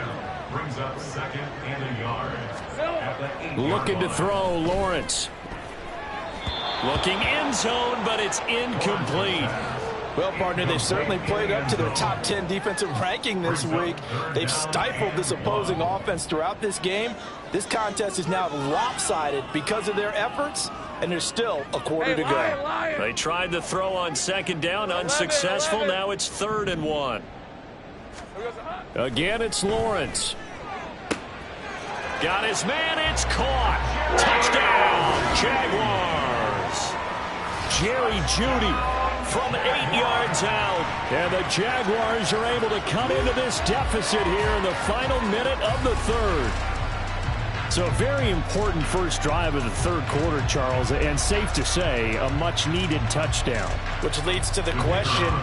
Brings up second and a yard. Looking to throw, Lawrence. Looking end zone, but it's incomplete. Well, partner, they've certainly played up to their top 10 defensive ranking this week. They've stifled this opposing offense throughout this game. This contest is now lopsided because of their efforts, and there's still a quarter to go. They tried to throw on second down, unsuccessful. Now it's 3rd and 1. Again, it's Lawrence. Got his man, it's caught. Touchdown, Jaguars. Jerry Jeudy from 8 yards out. And the Jaguars are able to come into this deficit here in the final minute of the 3rd. So a very important first drive of the 3rd quarter, Charles, and safe to say, a much-needed touchdown. Which leads to the question,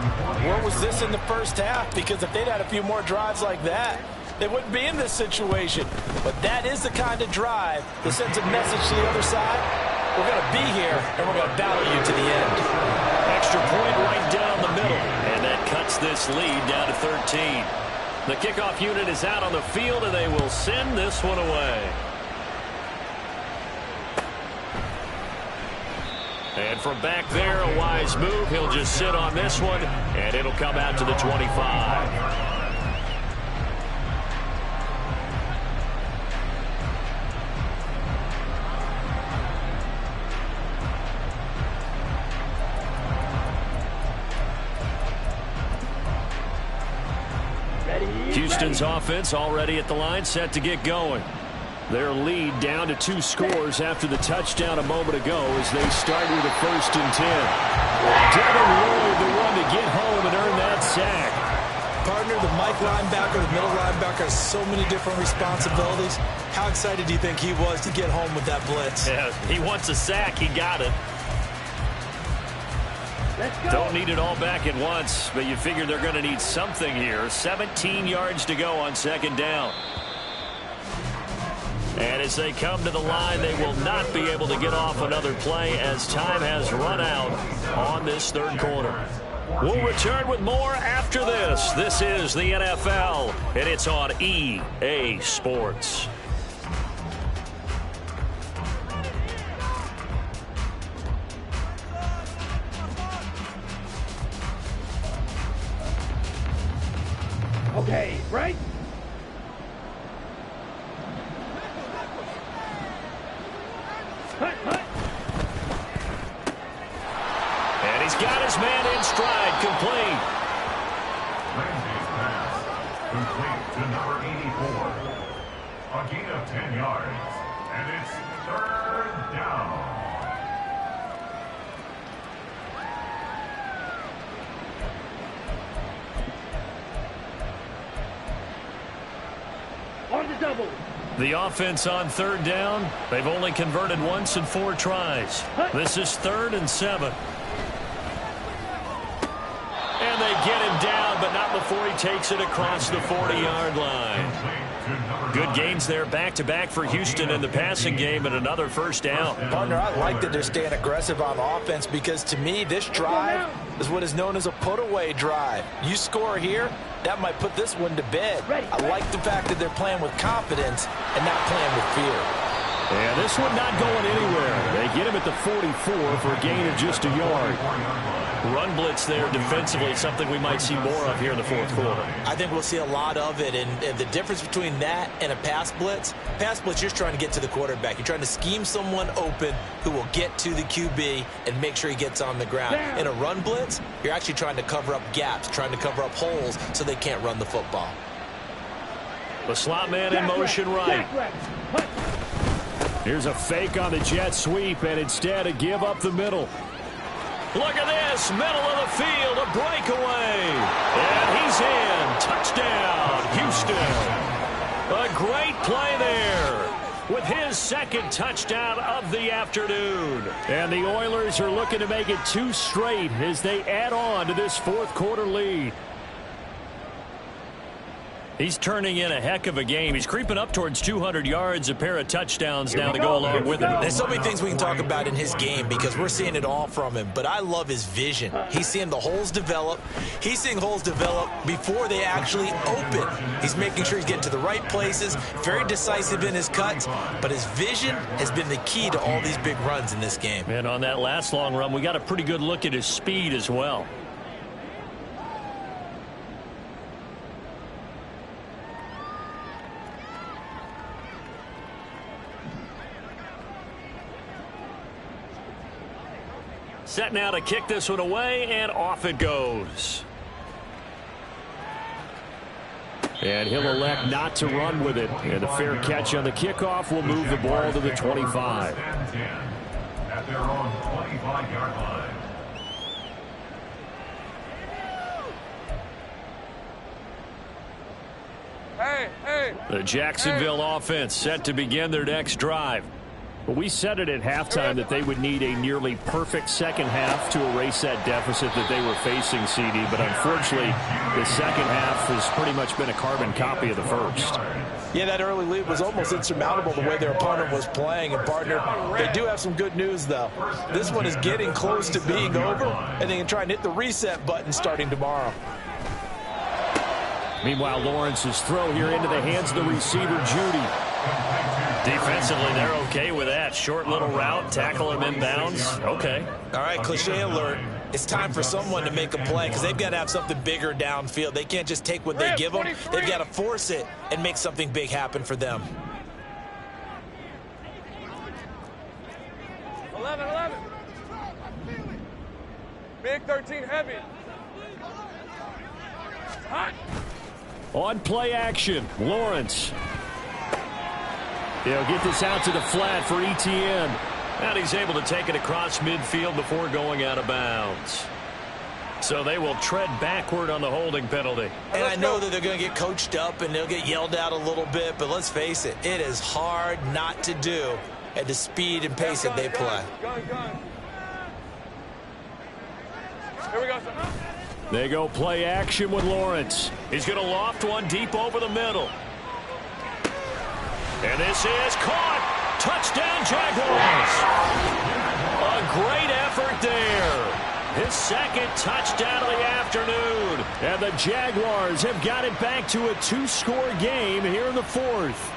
where was this in the first half? Because if they'd had a few more drives like that, they wouldn't be in this situation. But that is the kind of drive that sends a message to the other side. We're going to be here, and we're going to battle you to the end. Extra point right down the middle, and that cuts this lead down to 13. The kickoff unit is out on the field, and they will send this one away. And from back there, a wise move. He'll just sit on this one, and it'll come out to the 25. Houston's offense already at the line, set to get going. Their lead down to 2 scores after the touchdown a moment ago as they start with a 1st and 10. Devin Lloyd, the one to get home and earn that sack. Partner, the Mike linebacker, the middle linebacker has so many different responsibilities. How excited do you think he was to get home with that blitz? Yeah, he wants a sack. He got it. Don't need it all back at once, but you figure they're going to need something here. 17 yards to go on 2nd down. And as they come to the line, they will not be able to get off another play as time has run out on this 3rd quarter. We'll return with more after this. This is the NFL, and it's on EA Sports. Okay, right? Hut, hut. And he's got his man in stride, complete. Ramsey's pass, complete to number 84. A gain of 10 yards. And it's third down. On the double. The offense on third down. They've only converted once in 4 tries. This is 3rd and 7. And they get him down, but not before he takes it across the 40-yard line. Good gains there back-to-back for Houston in the passing game and another first down. Partner, I like that they're staying aggressive on offense because to me this drive is what is known as a put-away drive. You score here, that might put this one to bed. I like the fact that they're playing with confidence and not playing with fear. And this one not going anywhere. They get him at the 44 for a gain of just a yard. Run blitz there defensively, something we might see more of here in the 4th quarter. I think we'll see a lot of it, and the difference between that and a pass blitz, you're just trying to get to the quarterback. You're trying to scheme someone open who will get to the QB and make sure he gets on the ground. In a run blitz, you're actually trying to cover up gaps, trying to cover up holes so they can't run the football. The slot man in motion right. Here's a fake on the jet sweep, and instead a give up the middle. Look at this, middle of the field, a breakaway. And he's in. Touchdown, Houston. A great play there with his 2nd touchdown of the afternoon. And the Oilers are looking to make it 2 straight as they add on to this 4th quarter lead. He's turning in a heck of a game. He's creeping up towards 200 yards, a pair of touchdowns now to go along with it. There's so many things we can talk about in his game because we're seeing it all from him, but I love his vision. He's seeing the holes develop. He's seeing holes develop before they actually open. He's making sure he's getting to the right places, very decisive in his cuts, but his vision has been the key to all these big runs in this game. And on that last long run, we got a pretty good look at his speed as well. Set now to kick this one away, and off it goes. And he'll elect not to run with it. And the fair catch on the kickoff will move the ball to the 25. At their own 25-yard line. The Jacksonville offense set to begin their next drive. But we said it at halftime that they would need a nearly perfect second half to erase that deficit that they were facing, CD. But unfortunately, the second half has pretty much been a carbon copy of the first. Yeah, that early lead was almost insurmountable the way their opponent was playing. And, partner, they do have some good news, though. This one is getting close to being over, and they can try and hit the reset button starting tomorrow. Meanwhile, Lawrence's throw here into the hands of the receiver, Judy. Defensively, they're okay with that. Short little route, tackle him inbounds. Okay. All right, cliche alert. It's time for someone to make a play because they've got to have something bigger downfield. They can't just take what they give them. They've got to force it and make something big happen for them. 11. Big 13 heavy. Hot. On play action, Lawrence. They'll get this out to the flat for Etienne. And he's able to take it across midfield before going out of bounds. So they will tread backward on the holding penalty. And I know that they're going to get coached up and they'll get yelled at a little bit, but let's face it, it is hard not to do at the speed and pace that they play. Here we go, sir. They go play action with Lawrence. He's going to loft one deep over the middle. And this is caught. Touchdown, Jaguars. A great effort there. His 2nd touchdown of the afternoon. And the Jaguars have got it back to a 2-score game here in the 4th.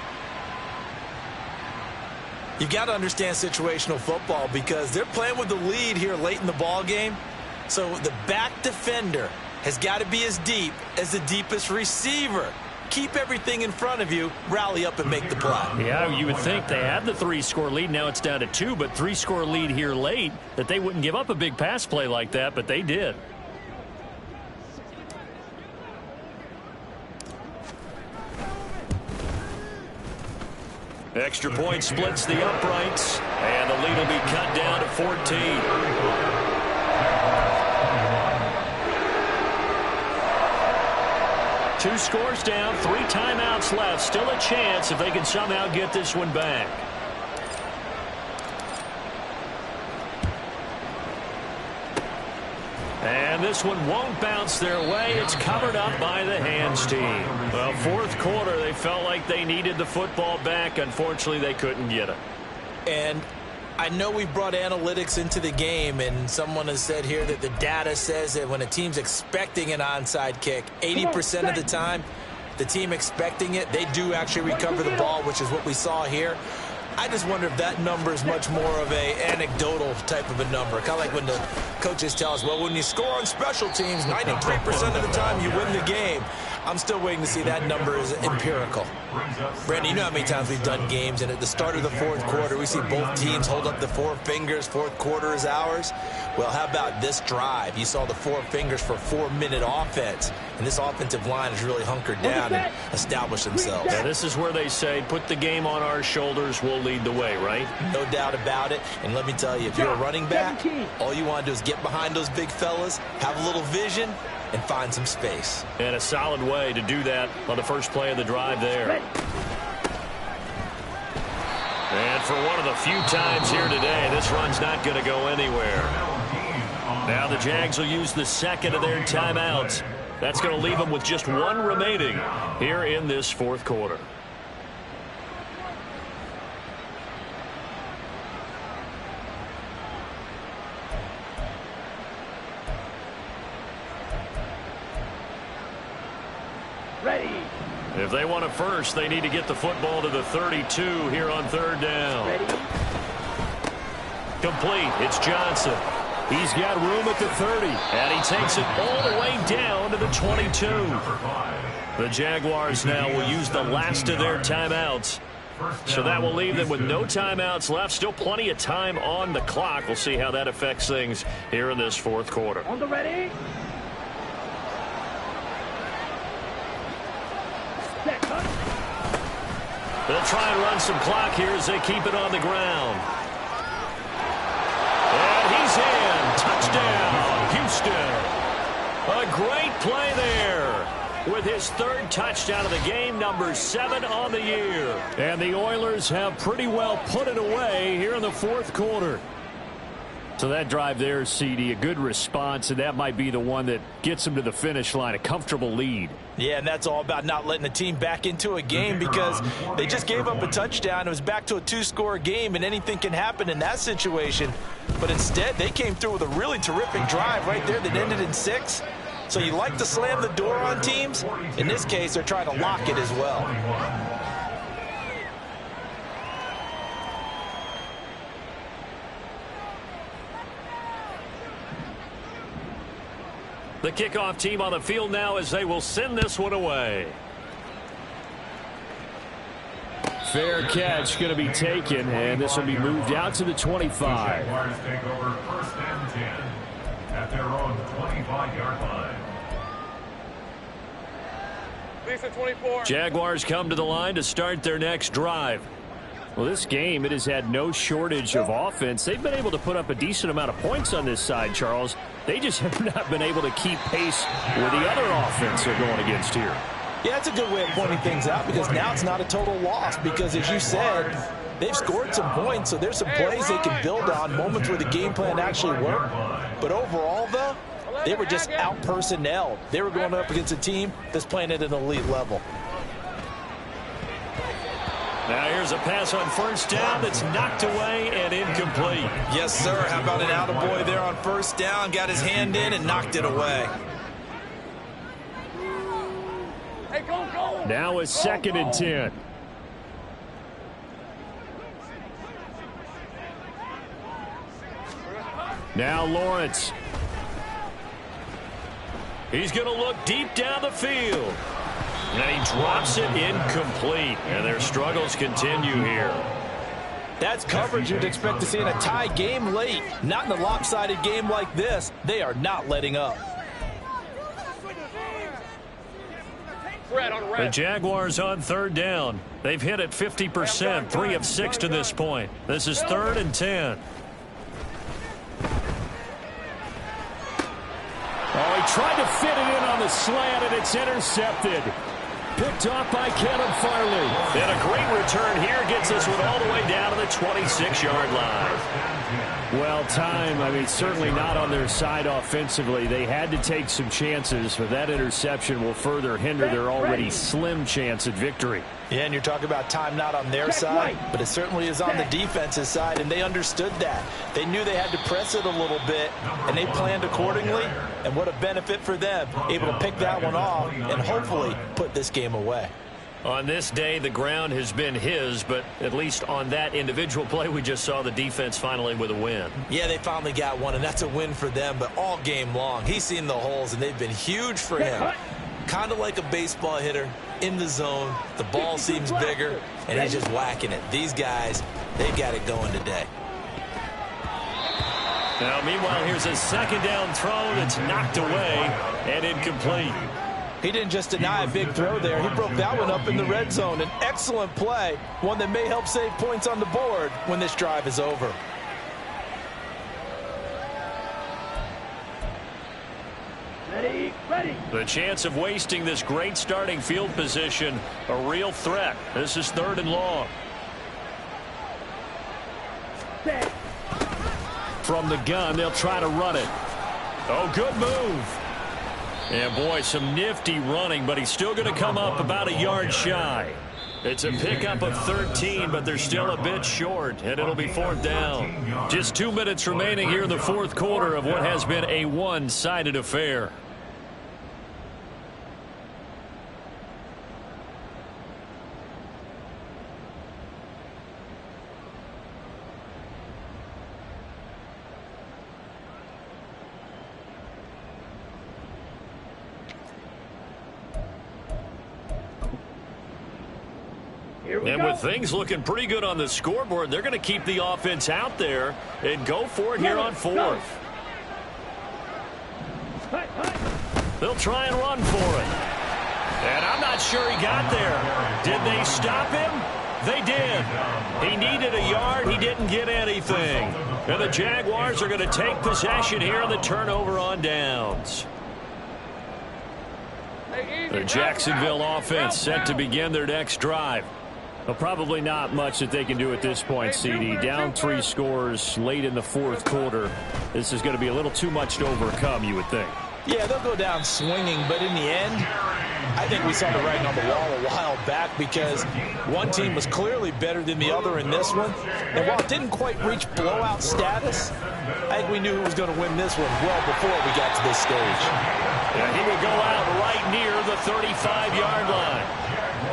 You've got to understand situational football because they're playing with the lead here late in the ball game. So the back defender has got to be as deep as the deepest receiver. Keep everything in front of you, rally up and make the play. Yeah, you would think they had the 3-score lead. Now it's down to 2, but 3-score lead here late, that they wouldn't give up a big pass play like that, but they did. Extra point splits the uprights, and the lead will be cut down to 14. Two scores down, 3 timeouts left. Still a chance if they can somehow get this one back. And this one won't bounce their way. It's covered up by the hands team. Well, fourth quarter, they felt like they needed the football back. Unfortunately, they couldn't get it. And I know we brought analytics into the game, and someone has said here that the data says that when a team's expecting an onside kick, 80% of the time, the team expecting it, they do actually recover the ball, which is what we saw here. I just wonder if that number is much more of a anecdotal type of a number. Kind of like when the coaches tell us, well, when you score on special teams, 93% of the time you win the game. I'm still waiting to see that number is empirical. Brandon, you know how many times we've done games, and at the start of the fourth quarter, we see both teams hold up the 4 fingers, fourth quarter is ours. Well, how about this drive? You saw the 4 fingers for 4-minute offense, and this offensive line has really hunkered down and established themselves. Yeah, this is where they say, put the game on our shoulders, we'll lead the way, right? No doubt about it. And let me tell you, if you're a running back, all you want to do is get behind those big fellas, have a little vision, and find some space. And a solid way to do that on the first play of the drive there. And for one of the few times here today, this run's not going to go anywhere. Now the Jags will use the second of their timeouts. That's going to leave them with just 1 remaining here in this fourth quarter. Ready. If they want it first, they need to get the football to the 32 here on third down. Ready. Complete. It's Johnson. He's got room at the 30, and he takes it all the way down to the 22. The Jaguars now will use the last of their timeouts. So that will leave them with no timeouts left. Still plenty of time on the clock. We'll see how that affects things here in this fourth quarter. On the ready. They'll try and run some clock here as they keep it on the ground. And he's in. Touchdown, Houston. A great play there with his 3rd touchdown of the game, number 7 on the year. And the Oilers have pretty well put it away here in the fourth quarter. So that drive there, CD, a good response, and that might be the one that gets them to the finish line, a comfortable lead. Yeah, and that's all about not letting the team back into a game because they just gave up a touchdown. It was back to a 2-score game, and anything can happen in that situation. But instead, they came through with a really terrific drive right there that ended in 6. So you like to slam the door on teams. In this case, they're trying to lock it as well. The kickoff team on the field now as they will send this one away. Fair catch going to be taken, and this will be moved out to the 25. Jaguars take over 1st and 10 at their own 25-yard line. Jaguars come to the line to start their next drive. Well, this game, it has had no shortage of offense. They've been able to put up a decent amount of points on this side, Charles. They just have not been able to keep pace with the other offense they're going against here. Yeah, that's a good way of pointing things out because now it's not a total loss because, as you said, they've scored some points, so there's some plays they can build on, moments where the game plan actually worked. But overall, though, they were just out-personnelled. They were going up against a team that's playing at an elite level. Now here's a pass on 1st down that's knocked away and incomplete. Yes, sir. How about an attaboy there on 1st down? Got his hand in and knocked it away. Hey, go. Now it's 2nd and 10. Now Lawrence. He's going to look deep down the field. And he drops it incomplete. And their struggles continue here. That's coverage you'd expect to see in a tie game late. Not in a lopsided game like this. They are not letting up. The Jaguars on third down. They've hit it 50%, 3 of 6 to this point. This is 3rd and 10. Oh, he tried to fit it in on the slant, and it's intercepted. Picked off by Caleb Farley. And a great return here gets this one all the way down to the 26-yard line. Well, time, certainly not on their side offensively. They had to take some chances, but that interception will further hinder their already slim chance at victory. Yeah, and you're talking about time not on their side, but it certainly is on the defense's side, and they understood that. They knew they had to press it a little bit, and they planned accordingly, and what a benefit for them, able to pick that one off and hopefully put this game away. On this day, the ground has been his, but at least on that individual play, we just saw the defense finally with a win. Yeah, they finally got one, and that's a win for them, but all game long, he's seen the holes, and they've been huge for him. Kind of like a baseball hitter in the zone. The ball seems bigger, and he's just whacking it. These guys, they've got it going today. Now, meanwhile, here's a second down throw that's knocked away and incomplete. He didn't just deny a big throw there. He broke that one up in the red zone. An excellent play, one that may help save points on the board when this drive is over. Ready. The chance of wasting this great starting field position, a real threat. This is 3rd and long. From the gun, they'll try to run it. Oh, good move. And, boy, some nifty running, but he's still going to come up about a yard shy. It's a pickup of 13, but they're still a bit short, and it'll be 4th down. Just 2 minutes remaining here in the 4th quarter of what has been a one-sided affair. And with things looking pretty good on the scoreboard, they're going to keep the offense out there and go for it here on 4th. They'll try and run for it. And I'm not sure he got there. Did they stop him? They did. He needed a yard. He didn't get anything. And the Jaguars are going to take possession here on the turnover on downs. The Jacksonville offense set to begin their next drive. Well, probably not much that they can do at this point, CD. Down 3 scores late in the 4th quarter. This is going to be a little too much to overcome, you would think. Yeah, they'll go down swinging, but in the end, I think we saw the writing on the wall a while back because one team was clearly better than the other in this one. And while it didn't quite reach blowout status, I think we knew who was going to win this one well before we got to this stage. And he will go out right near the 35-yard line.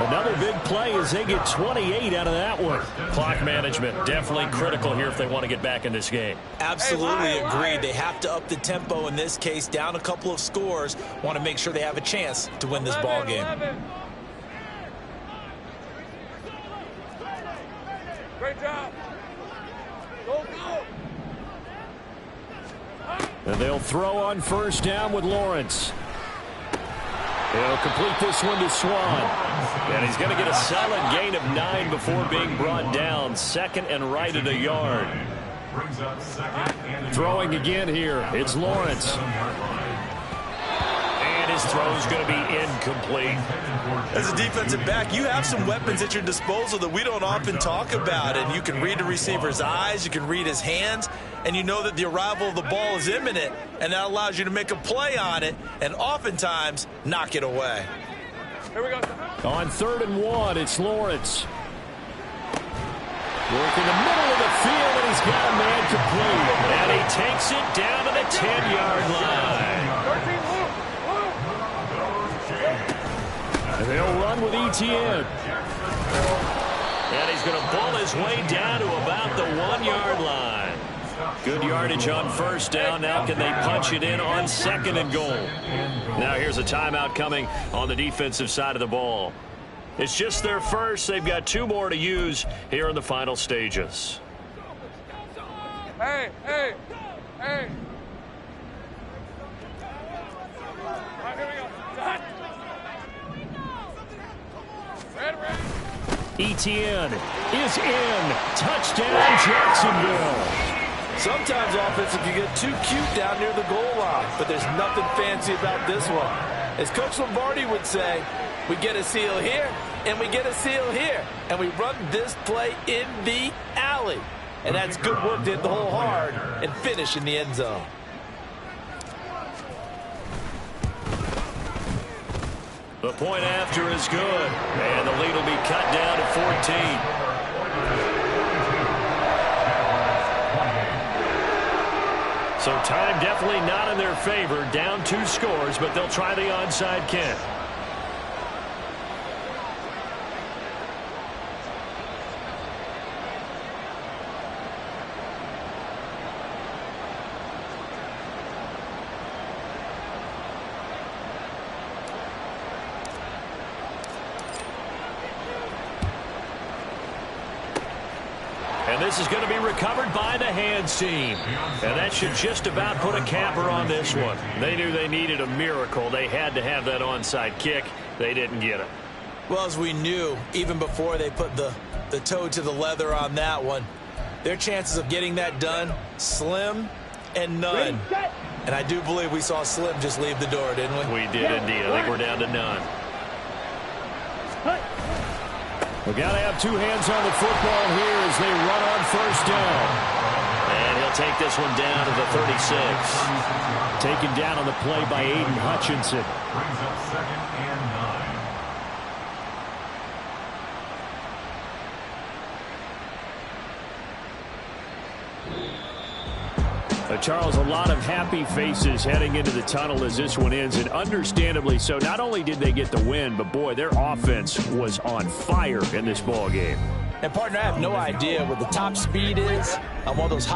Another big play as they get 28 out of that one. Clock management definitely critical here if they want to get back in this game. Absolutely agreed. They have to up the tempo in this case, down a couple of scores. Want to make sure they have a chance to win this ball game. Great job. Go. And they'll throw on 1st down with Lawrence. He'll complete this one to Swan. And he's going to get a solid gain of 9 before being brought down. 2nd and right at a yard. Throwing again here. It's Lawrence. And his throw is going to be incomplete. As a defensive back, you have some weapons at your disposal that we don't often talk about. And you can read the receiver's eyes, you can read his hands, and you know that the arrival of the ball is imminent, and that allows you to make a play on it and oftentimes knock it away. Here we go. On 3rd and 1, it's Lawrence. Working the middle of the field, and he's got a man complete. And he takes it down to the 10-yard line. And they'll run with ETN. And he's going to pull his way down to about the 1-yard line. Good yardage on 1st down. Now can they punch it in on 2nd and goal? Now here's a timeout coming on the defensive side of the ball. It's just their first. They've got 2 more to use here in the final stages. Hey. All right, here we go. Etienne is in. Touchdown, Jacksonville. Sometimes offenses can get too cute down near the goal line, but there's nothing fancy about this one. As Coach Lombardi would say, we get a seal here, and we get a seal here, and we run this play in the alley. And that's good work to hit the hole hard and finish in the end zone. The point after is good, and the lead will be cut down to 14. So time definitely not in their favor. Down 2 scores, but they'll try the onside kick. And this is going to be recovered by the hands team. And that should just about put a capper on this one. They knew they needed a miracle. They had to have that onside kick. They didn't get it. Well, as we knew, even before they put the toe to the leather on that one, their chances of getting that done, slim and none. And I do believe we saw Slim just leave the door, didn't we? We did indeed. I think we're down to none. We've got to have 2 hands on the football here as they run on first down. And he'll take this one down to the 36. Taken down on the play by Aiden Hutchinson. Brings up 2nd and 9. Charles, a lot of happy faces heading into the tunnel as this one ends, and understandably so. Not only did they get the win, but boy, their offense was on fire in this ball game. And partner, I have no idea what the top speed is on one of those